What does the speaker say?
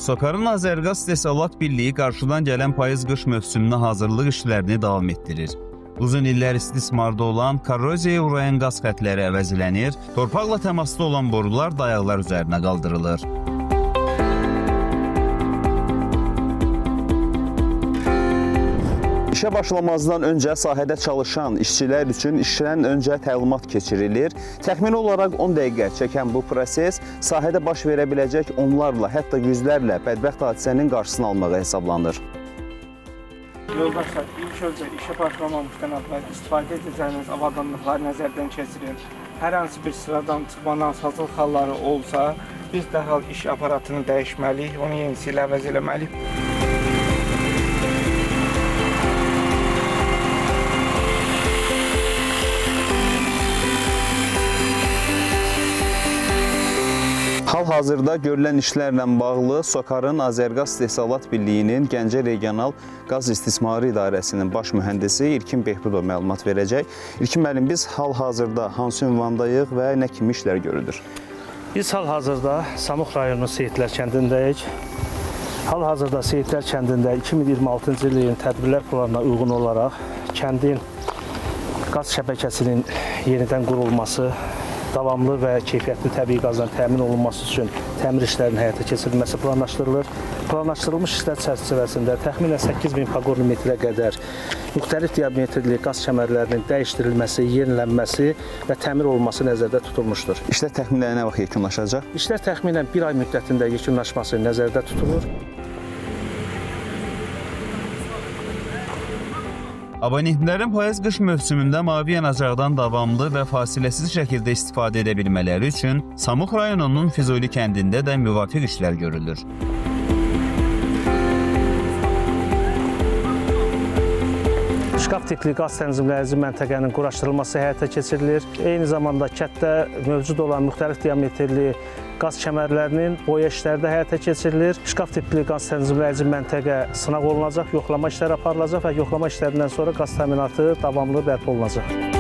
Sokarın Azərqaz İstehsalat Birliyi qarşıdan gələn payız-qış mövsümünə hazırlıq işlərini davam etdirir. Uzun illər istismarda olan korroziyaya uğrayan qaz xətləri əvəzlənir, torpaqla təmasda olan borular dayaqlar üzərinə qaldırılır. İşə başlamazdan öncə sahədə çalışan işçilər üçün işdən öncə təlimat keçirilir. Təxmini olaraq 10 dəqiqə çəkən bu proses sahədə baş verə biləcək onlarla, hətta yüzlərlə bədbəxt hadisənin qarşısını almağa hesablanır. Yoldaşlar, ilk önce işe başlamamışdan əvvəl istifadə edəcəyiniz avadanlıqları nəzərdən keçirin. Hər hansı bir sıradan çıxmadan asasız halları olsa, biz dərhal iş aparatını dəyişməliyik, onu yenisi ilə əvəz eləməliyik. Hal-hazırda görülən işlərlə bağlı Sokarın Azərqaz İstehsalat Birliyinin Gəncə Regional Qaz İstismarı İdarəsinin baş mühəndisi İlkin Behbudov məlumat verəcək. İlkin müəllim, biz hal-hazırda hansı ünvandayıq və nə kimi işlər görülür? Biz hal-hazırda Samux rayonu Seyidlər kəndindəyik. Hal-hazırda Seyidlər kəndində 2026-cı ilin tədbirlər planına uyğun olaraq kəndin qaz şəbəkəsinin yenidən qurulması, davamlı və keyfiyyətli təbii qazdan təmin olunması üçün təmir işlərinin həyata keçirilməsi planlaşdırılır. Planlaşdırılmış işlər çərçivəsində təxminən 8000 paqorlu metrə qədər müxtəlif diametrli qaz kəmərlərinin dəyişdirilməsi, yenilənməsi və təmir olunması nəzərdə tutulmuşdur. İşlər təxminən nə vaxt yekunlaşacaq? İşlər təxminən 1 ay müddətində yekunlaşması nəzərdə tutulur. Abonentlərin payız-qış mövsümündə mavi yanacaqdan davamlı və fasiləsiz şəkildə istifadə edə bilmələri üçün Samux rayonunun Füzuli kəndində də müvafiq işlər görülür. Şkaf tipli qaz tənzimləyici məntəqənin quraşdırılması həyata keçirilir. Eyni zamanda kənddə mövcud olan müxtəlif diametrli qaz kəmərlərinin boya işləri də həyata keçirilir. Şkaf tipli qaz tənzimləyici məntəqə sınaq olunacaq, yoxlama işləri aparılacaq və yoxlama işlərindən sonra qaz təminatı davamlı bərpa olunacaq.